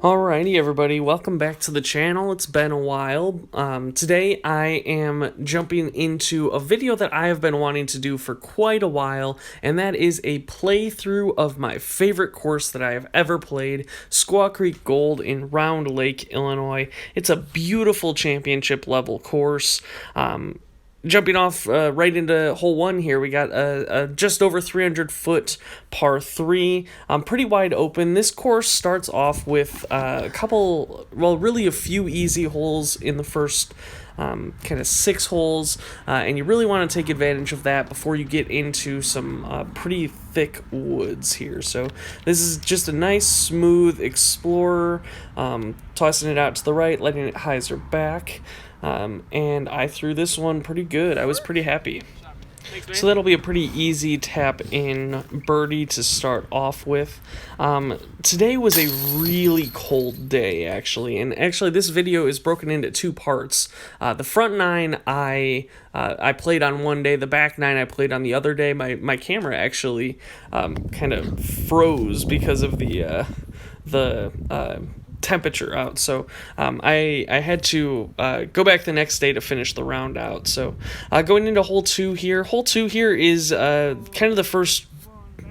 Alrighty, everybody, welcome back to the channel. It's been a while. Today I am jumping into a video that I have been wanting to do for quite a while, and that is a playthrough of my favorite course that I have ever played, Squaw Creek Gold in Round Lake, Illinois. It's a beautiful championship level course. Jumping off right into hole one here, we got a just over 300-foot par 3, pretty wide open. This course starts off with a couple, well, really a few easy holes in the first kind of 6 holes, and you really want to take advantage of that before you get into some pretty thick woods here. So this is just a nice smooth explorer, tossing it out to the right, letting it hyzer back. And I threw this one pretty good. I was pretty happy. So that'll be a pretty easy tap in birdie to start off with. Today was a really cold day, actually, and actually this video is broken into 2 parts. The front 9 I played on one day, the back 9 I played on the other day. My camera actually kind of froze because of the temperature out, so I had to go back the next day to finish the round out. So going into hole 2 here. Hole 2 here is kind of the first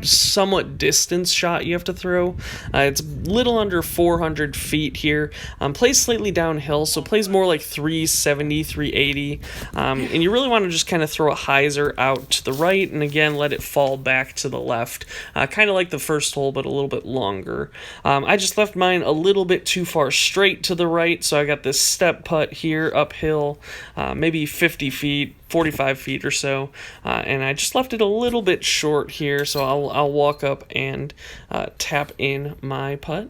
somewhat distance shot you have to throw. It's a little under 400 feet here. Plays slightly downhill, so plays more like 370, 380. And you really want to just kind of throw a hyzer out to the right, and again let it fall back to the left. Kind of like the first hole, but a little bit longer. I just left mine a little bit too far straight to the right, so I got this step putt here uphill, maybe 50 feet. 45 feet or so, and I just left it a little bit short here, so I'll walk up and tap in my putt.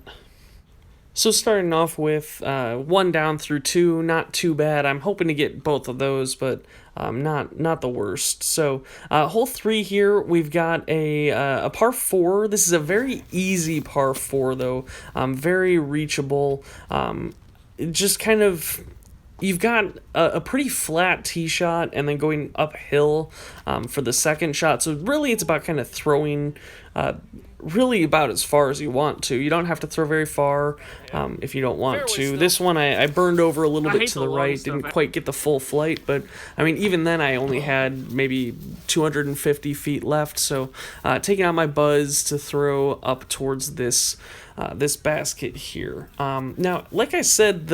So starting off with 1 down through 2, not too bad. I'm hoping to get both of those, but not the worst. So hole 3 here, we've got a par 4. This is a very easy par 4 though, very reachable. Just kind of, you've got a pretty flat tee shot and then going uphill for the second shot. So really it's about kind of throwing really about as far as you want to. You don't have to throw very far if you don't want to. This one I burned over a little bit to the right, didn't quite get the full flight, but I mean even then I only had maybe 250 feet left, so taking out my buzz to throw up towards this basket here. Now, like I said,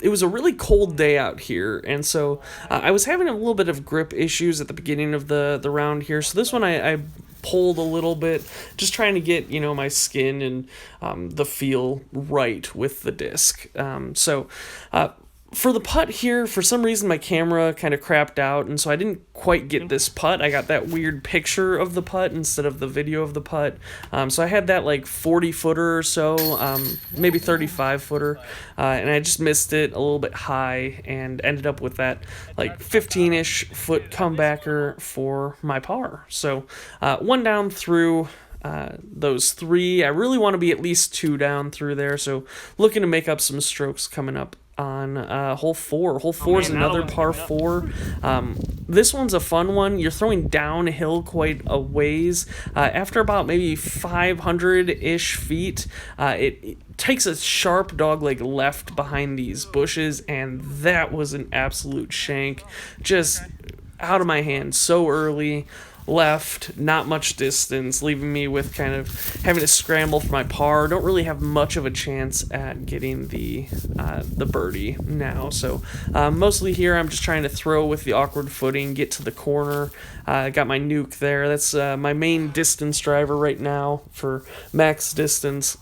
it was a really cold day out here, and so I was having a little bit of grip issues at the beginning of the round here. So this one I pulled a little bit, just trying to get my skin and the feel right with the disc. For the putt here, for some reason my camera kind of crapped out, and so I didn't quite get this putt. I got that weird picture of the putt instead of the video of the putt. So I had that like 40-footer or so, maybe 35-footer, and I just missed it a little bit high and ended up with that like 15-ish foot comebacker for my par. So 1 down through those 3. I really want to be at least 2 down through there, so looking to make up some strokes coming up on hole 4. Hole 4 is another par 4. This one's a fun one. You're throwing downhill quite a ways. After about maybe 500-ish feet, it takes a sharp dogleg left behind these bushes, and that was an absolute shank. Just out of my hand so early. Left, not much distance, leaving me with kind of having to scramble for my par. Don't really have much of a chance at getting the birdie now. So mostly here I'm just trying to throw with the awkward footing, get to the corner. Got my nuke there. That's my main distance driver right now for max distance.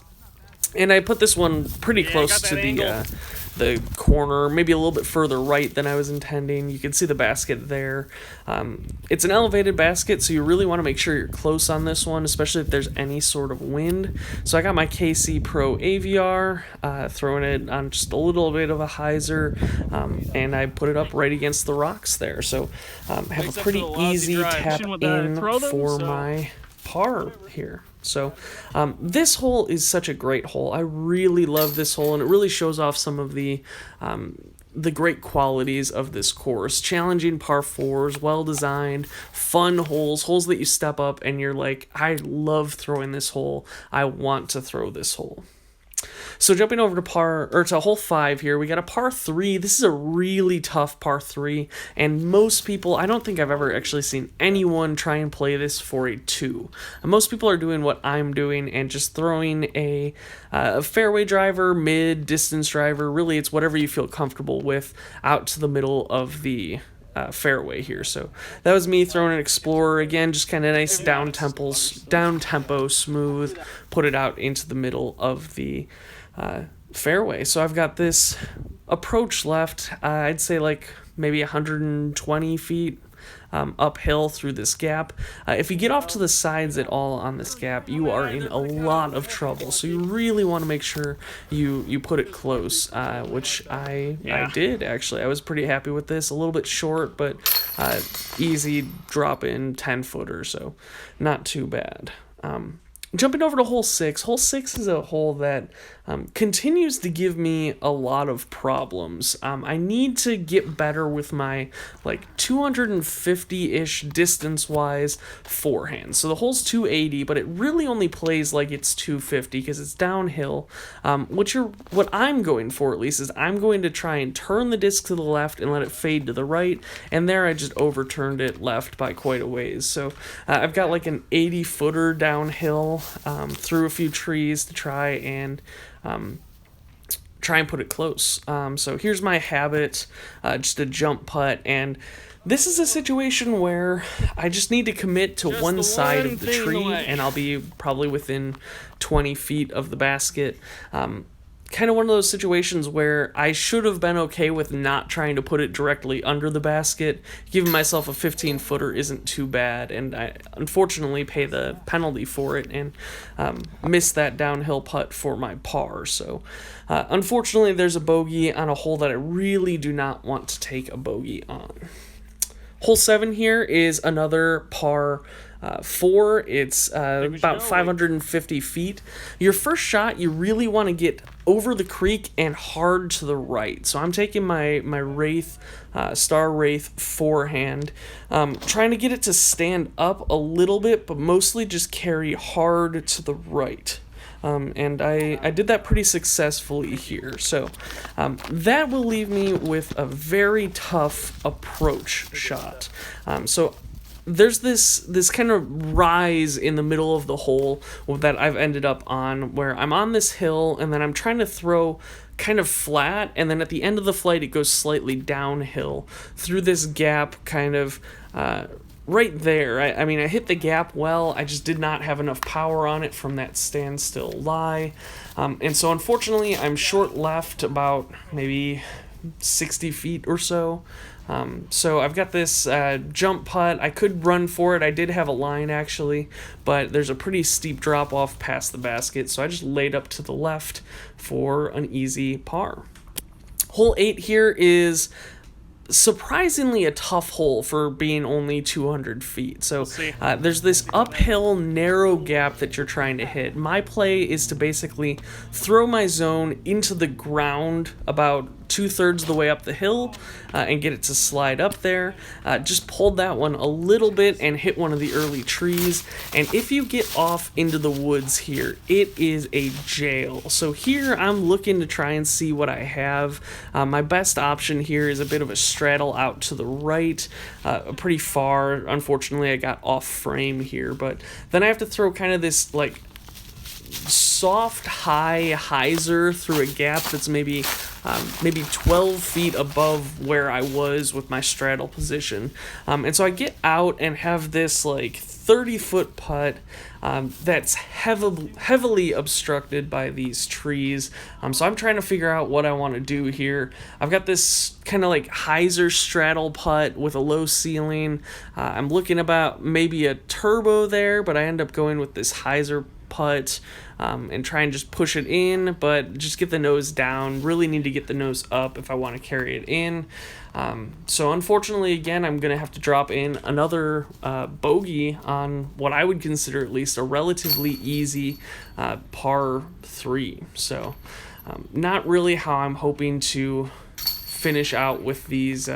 And I put this one pretty close to the corner, maybe a little bit further right than I was intending. You can see the basket there. It's an elevated basket, so you really want to make sure you're close on this one, especially if there's any sort of wind. So I got my KC Pro AVR, throwing it on just a little bit of a hyzer, and I put it up right against the rocks there. So have a pretty easy tap in for my par here. So this hole is such a great hole. I really love this hole, and it really shows off some of the great qualities of this course. Challenging par 4s, well designed, fun holes that you step up and you're like, I love throwing this hole. I want to throw this hole. So jumping over to hole 5 here, we got a par 3. This is a really tough par 3, and most people, I don't think I've ever actually seen anyone try and play this for a 2. Most people are doing what I'm doing and just throwing a fairway driver, mid, distance driver, really it's whatever you feel comfortable with, out to the middle of the fairway here. So that was me throwing an Explorer again, just kind of nice down tempo, smooth, put it out into the middle of the fairway. So I've got this approach left, I'd say like maybe 120 feet uphill through this gap. If you get off to the sides at all on this gap, you are in a lot of trouble. So you really want to make sure you put it close, which I did actually. I was pretty happy with this. A little bit short, but easy drop in 10 footer, so not too bad. Jumping over to hole 6. Hole 6 is a hole that continues to give me a lot of problems. I need to get better with my 250-ish distance-wise forehand. So the hole's 280, but it really only plays like it's 250 because it's downhill. What I'm going for, at least, is I'm going to try and turn the disc to the left and let it fade to the right, and there I just overturned it left by quite a ways. So I've got like an 80-footer downhill through a few trees to try and put it close. So here's my habit, just a jump putt, and this is a situation where I just need to commit to one side of the tree, and I'll be probably within 20 feet of the basket. Kind of one of those situations where I should have been okay with not trying to put it directly under the basket. Giving myself a 15-footer isn't too bad, and I unfortunately pay the penalty for it and miss that downhill putt for my par. So unfortunately there's a bogey on a hole that I really do not want to take a bogey on. Hole 7 here is another par 4. It's about 550 feet. Your first shot, you really want to get over the creek and hard to the right. So I'm taking my Wraith, Star Wraith forehand, trying to get it to stand up a little bit, but mostly just carry hard to the right. And I did that pretty successfully here. So that will leave me with a very tough approach shot. So there's this kind of rise in the middle of the hole that I've ended up on, where I'm on this hill and then I'm trying to throw kind of flat, and then at the end of the flight it goes slightly downhill through this gap kind of right there. I mean, I hit the gap well, I just did not have enough power on it from that standstill lie. And so unfortunately I'm short left about maybe 60 feet or so. So I've got this jump putt. I could run for it. I did have a line actually, but there's a pretty steep drop off past the basket, so I just laid up to the left for an easy par. Hole 8 here is surprisingly a tough hole for being only 200 feet. So there's this uphill narrow gap that you're trying to hit. My play is to basically throw my zone into the ground about 2/3 of the way up the hill and get it to slide up there. Just pulled that one a little bit and hit one of the early trees, and if you get off into the woods here, it is a jail. So here I'm looking to try and see what I have. My best option here is a bit of a straddle out to the right, pretty far. Unfortunately I got off frame here, but then I have to throw kind of this like soft high hyzer through a gap that's maybe 12 feet above where I was with my straddle position. And so I get out and have this like 30-foot putt that's heavily obstructed by these trees. So I'm trying to figure out what I want to do here. I've got this kind of like hyzer straddle putt with a low ceiling. I'm looking about maybe a turbo there, but I end up going with this hyzer putt and try and just push it in, but just get the nose down. Really need to get the nose up if I want to carry it in. So unfortunately, again, I'm going to have to drop in another bogey on what I would consider at least a relatively easy par 3. So not really how I'm hoping to finish out with these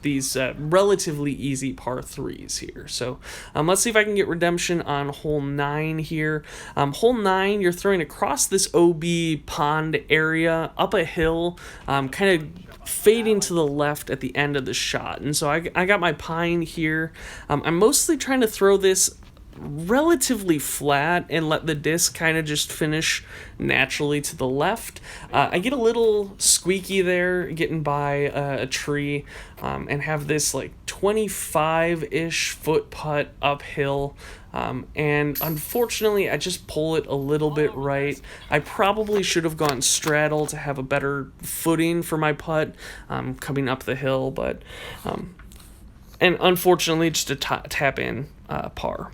these relatively easy par 3s here. So let's see if I can get redemption on hole 9 here. Hole 9, you're throwing across this OB pond area up a hill, kind of fading to the left at the end of the shot. And so I got my pine here. I'm mostly trying to throw this relatively flat and let the disc kind of just finish naturally to the left. I get a little squeaky there getting by a tree, and have this like 25-ish foot putt uphill, and unfortunately I just pull it a little bit right. I probably should have gone straddle to have a better footing for my putt coming up the hill, but and unfortunately just a tap in par.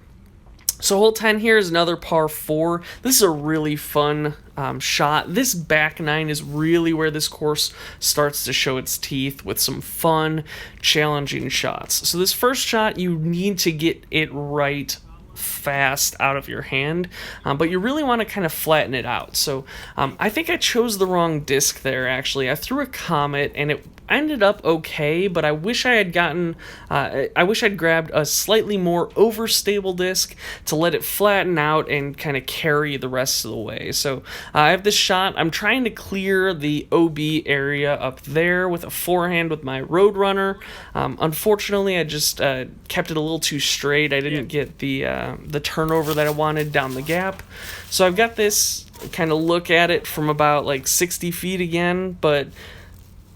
So hole 10 here is another par 4. This is a really fun shot. This back 9 is really where this course starts to show its teeth with some fun, challenging shots. So this first shot, you need to get it right fast out of your hand, but you really want to kind of flatten it out. So I think I chose the wrong disc there, actually. I threw a Comet, and it ended up okay, but I wish I had grabbed a slightly more overstable disc to let it flatten out and kind of carry the rest of the way. So I have this shot. I'm trying to clear the OB area up there with a forehand with my Roadrunner. Unfortunately, I just kept it a little too straight. I didn't get the turnover that I wanted down the gap. So I've got this kind of look at it from about like 60 feet again, but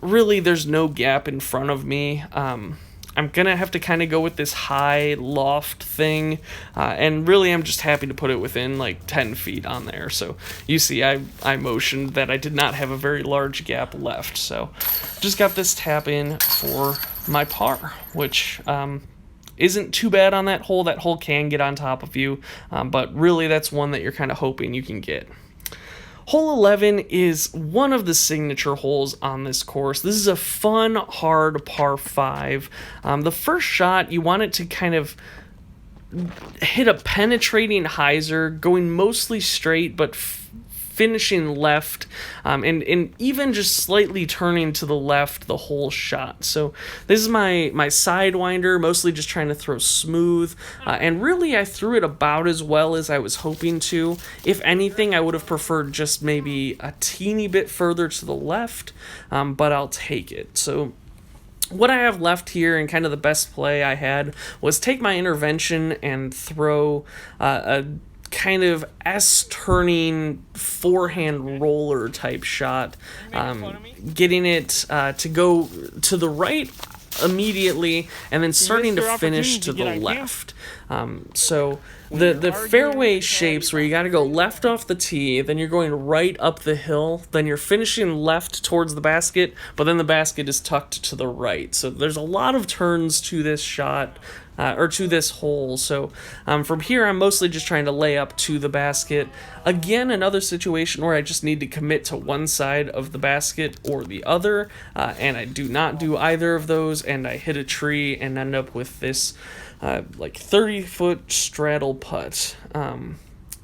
really there's no gap in front of me. I'm gonna have to kind of go with this high loft thing, and really I'm just happy to put it within like 10 feet on there. So you see I motioned that I did not have a very large gap left, so just got this tap in for my par, which isn't too bad on that hole. That hole can get on top of you, but really that's one that you're kind of hoping you can get. Hole 11 is one of the signature holes on this course. This is a fun, hard par 5. The first shot, you want it to kind of hit a penetrating hyzer, going mostly straight, but finishing left, and even just slightly turning to the left the whole shot. So this is my Sidewinder, mostly just trying to throw smooth, and really I threw it about as well as I was hoping to. If anything, I would have preferred just maybe a teeny bit further to the left, but I'll take it. So what I have left here, and kind of the best play I had, was take my intervention and throw a kind of S-turning forehand roller type shot, getting it to go to the right immediately and then starting to finish to the left. So the fairway shapes where you got to go left off the tee, then you're going right up the hill, then you're finishing left towards the basket, but then the basket is tucked to the right. So there's a lot of turns to this shot, or to this hole. So from here, I'm mostly just trying to lay up to the basket. Again, another situation where I just need to commit to one side of the basket or the other, and I do not do either of those, and I hit a tree and end up with this like 30-foot straddle putt.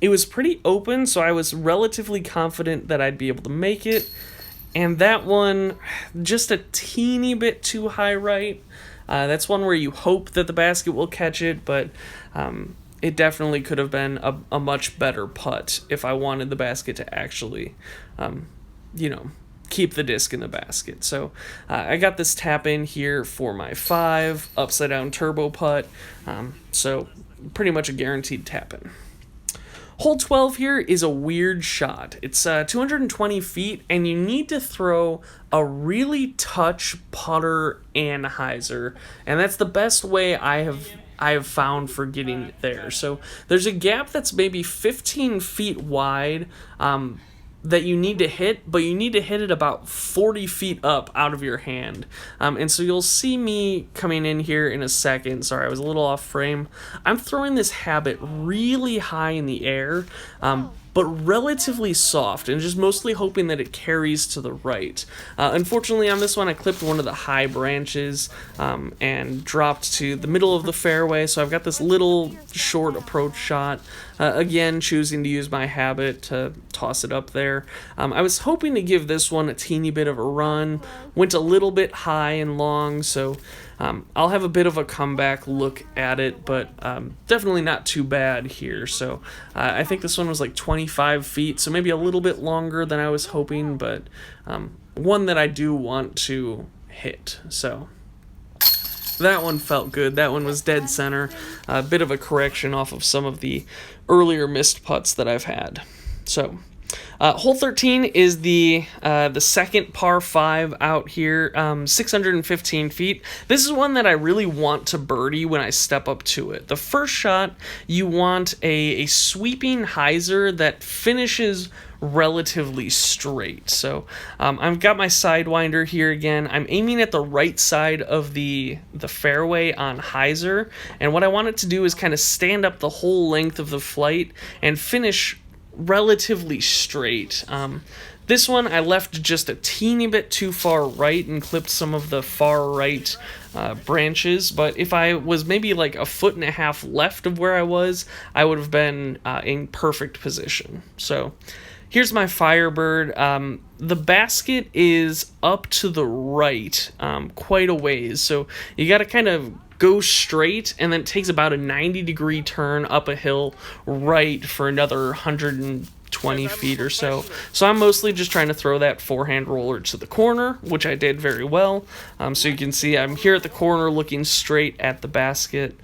It was pretty open, so I was relatively confident that I'd be able to make it, and that one, just a teeny bit too high right. That's one where you hope that the basket will catch it, but it definitely could have been a much better putt if I wanted the basket to actually, keep the disc in the basket. So I got this tap in here for my 5 upside down turbo putt, so pretty much a guaranteed tap in. Hole 12 here is a weird shot. It's 220 feet, and you need to throw a really touch putter and hyzer, and that's the best way I have found for getting there. So there's a gap that's maybe 15 feet wide, that you need to hit, but you need to hit it about 40 feet up out of your hand. And so you'll see me coming in here in a second. Sorry, I was a little off frame. I'm throwing this habit really high in the air, but relatively soft, and just mostly hoping that it carries to the right. Unfortunately, on this one, I clipped one of the high branches and dropped to the middle of the fairway, so I've got this little short approach shot. Again, choosing to use my habit to toss it up there. I was hoping to give this one a teeny bit of a run. Went a little bit high and long, so I'll have a bit of a comeback look at it, but definitely not too bad here. So I think this one was like 25 feet, so maybe a little bit longer than I was hoping, but one that I do want to hit. So that one felt good. That one was dead center. A bit of a correction off of some of the earlier missed putts that I've had. So hole 13 is the second par 5 out here, 615 feet. This is one that I really want to birdie when I step up to it. The first shot, you want a sweeping hyzer that finishes relatively straight. So I've got my sidewinder here again. I'm aiming at the right side of the fairway on hyzer, and what I want it to do is kind of stand up the whole length of the flight and finish relatively straight. This one I left just a teeny bit too far right and clipped some of the far right branches, but if I was maybe like a foot and a half left of where I was, I would have been in perfect position. So here's my Firebird. The basket is up to the right quite a ways, so you got to kind of go straight, and then it takes about a 90-degree turn up a hill right for another 120 feet or so. So I'm mostly just trying to throw that forehand roller to the corner, which I did very well. So you can see I'm here at the corner looking straight at the basket.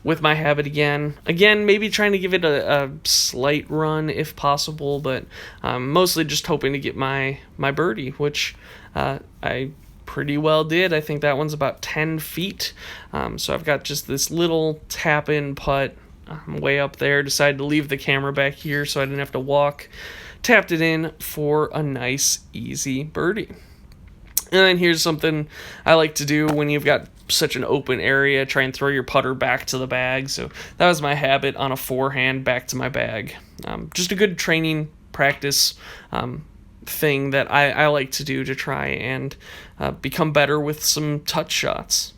With my habit again, maybe trying to give it a slight run if possible, but mostly just hoping to get my birdie, which I pretty well did. I think that one's about 10 feet. So I've got just this little tap-in putt way up there. Decided to leave the camera back here so I didn't have to walk. Tapped it in for a nice, easy birdie. And then here's something I like to do when you've got such an open area, try and throw your putter back to the bag. So that was my habit on a forehand back to my bag. Just a good training practice thing that I like to do to try and become better with some touch shots.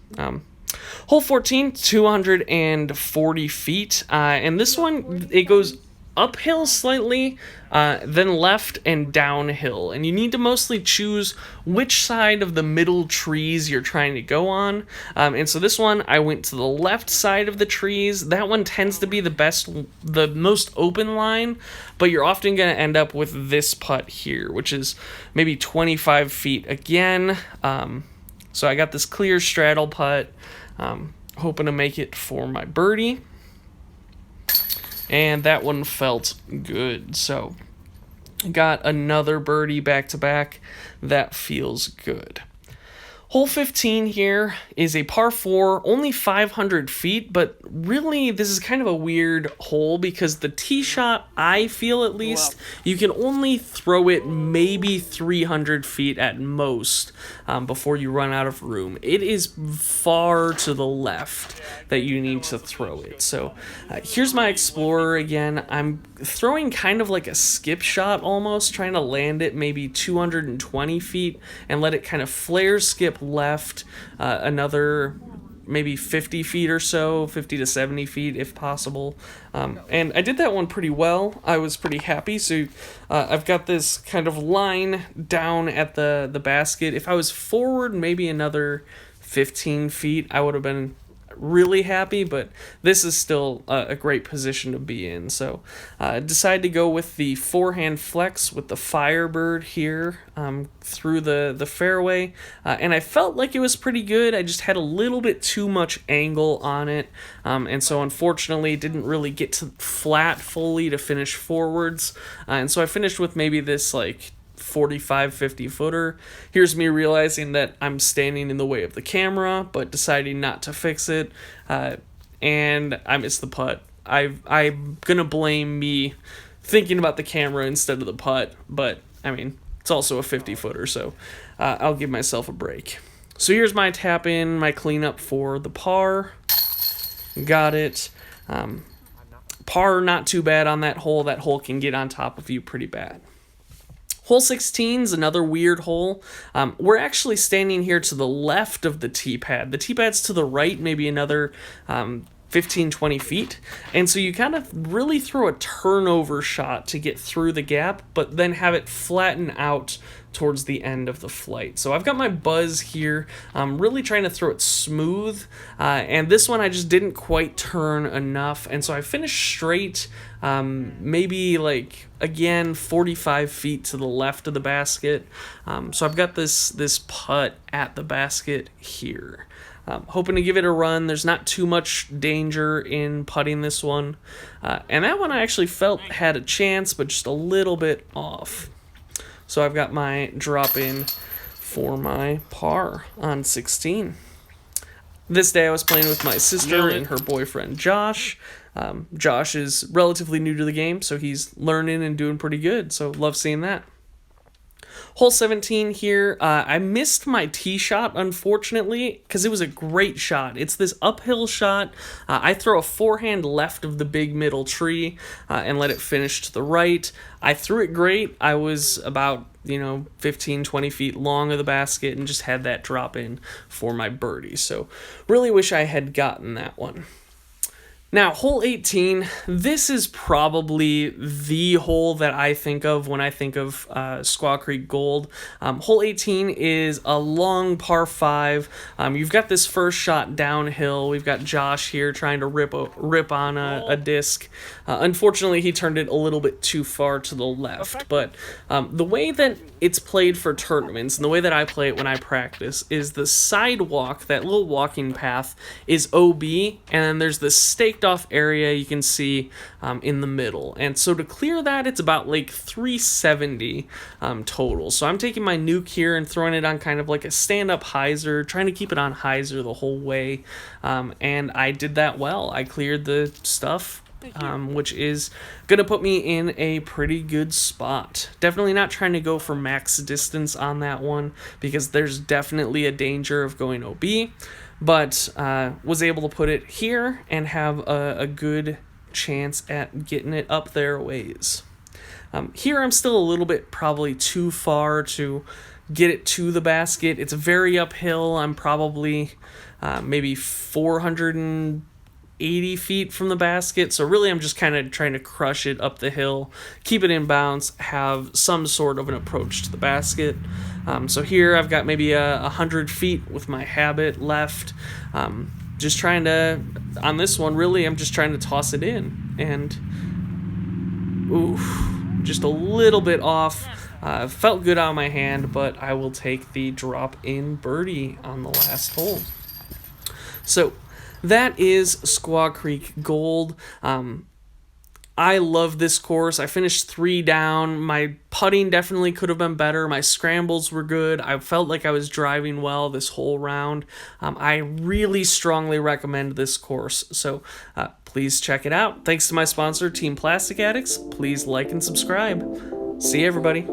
Hole 14, 240 feet, and this one, it goes uphill slightly, then left and downhill, and you need to mostly choose which side of the middle trees you're trying to go on. And so this one, I went to the left side of the trees. That one tends to be the most open line, but you're often going to end up with this putt here, which is maybe 25 feet again. So I got this clear straddle putt, hoping to make it for my birdie. And that one felt good. So got another birdie back to back. That feels good. Hole 15 here is a par 4, only 500 feet, but really this is kind of a weird hole because the tee shot, I feel at least, you can only throw it maybe 300 feet at most before you run out of room. It is far to the left that you need to throw it. So here's my Explorer again. I'm throwing kind of like a skip shot almost, trying to land it maybe 220 feet and let it kind of flare skip left another maybe 50 feet or so, 50 to 70 feet if possible. And I did that one pretty well. I was pretty happy. So I've got this kind of line down at the basket. If I was forward maybe another 15 feet, I would have been really happy, but this is still a great position to be in. So I decided to go with the forehand flex with the Firebird here through the fairway, and I felt like it was pretty good. I just had a little bit too much angle on it, and so unfortunately didn't really get to flat fully to finish forwards, and so I finished with maybe this like 45-50 footer. Here's me realizing that I'm standing in the way of the camera, but deciding not to fix it, and I missed the putt. I'm gonna blame me thinking about the camera instead of the putt, but I mean, it's also a 50 footer, so I'll give myself a break. So here's my tap in, my cleanup for the par. Got it. Par not too bad on that hole. That hole can get on top of you pretty bad. Hole 16 is another weird hole. We're actually standing here to the left of the tee pad. The tee pad's to the right, maybe another 15, 20 feet. And so you kind of really throw a turnover shot to get through the gap, but then have it flatten out towards the end of the flight. So I've got my buzz here. I'm really trying to throw it smooth. And this one I just didn't quite turn enough. And so I finished straight, maybe like, again, 45 feet to the left of the basket. So I've got this putt at the basket here. Hoping to give it a run. There's not too much danger in putting this one. And that one I actually felt had a chance, but just a little bit off. So I've got my drop in for my par on 16. This day I was playing with my sister and her boyfriend Josh. Josh is relatively new to the game, so he's learning and doing pretty good. So love seeing that. Hole 17 here, I missed my tee shot, unfortunately, because it was a great shot. It's this uphill shot. I throw a forehand left of the big middle tree and let it finish to the right. I threw it great. I was about, 15, 20 feet long of the basket and just had that drop in for my birdie. So really wish I had gotten that one. Now, hole 18, this is probably the hole that I think of when I think of Squaw Creek Gold. Hole 18 is a long par 5. You've got this first shot downhill. We've got Josh here trying to rip on a disc. Unfortunately, he turned it a little bit too far to the left. But the way that it's played for tournaments and the way that I play it when I practice is the sidewalk, that little walking path, is OB, and then there's this staked off area you can see in the middle. And so to clear that, it's about like 370 total. So I'm taking my nuke here and throwing it on kind of like a stand-up hyzer, trying to keep it on hyzer the whole way. And I did that well. I cleared the stuff, which is going to put me in a pretty good spot. Definitely not trying to go for max distance on that one because there's definitely a danger of going OB, but was able to put it here and have a good chance at getting it up there a ways. Here I'm still a little bit probably too far to get it to the basket. It's very uphill. I'm probably maybe 480 feet from the basket, so really I'm just kind of trying to crush it up the hill, keep it in bounds, have some sort of an approach to the basket. So here I've got maybe 100 feet with my habit left. Just trying to, on this one, really I'm just trying to toss it in, and just a little bit off. Felt good on my hand, but I will take the drop in birdie on the last hole. So that is Squaw Creek Gold. I love this course. I finished 3 down. My putting definitely could have been better. My scrambles were good. I felt like I was driving well this whole round. I really strongly recommend this course, so please check it out. Thanks to my sponsor, Team Plastic Addicts. Please like and subscribe. See you, everybody.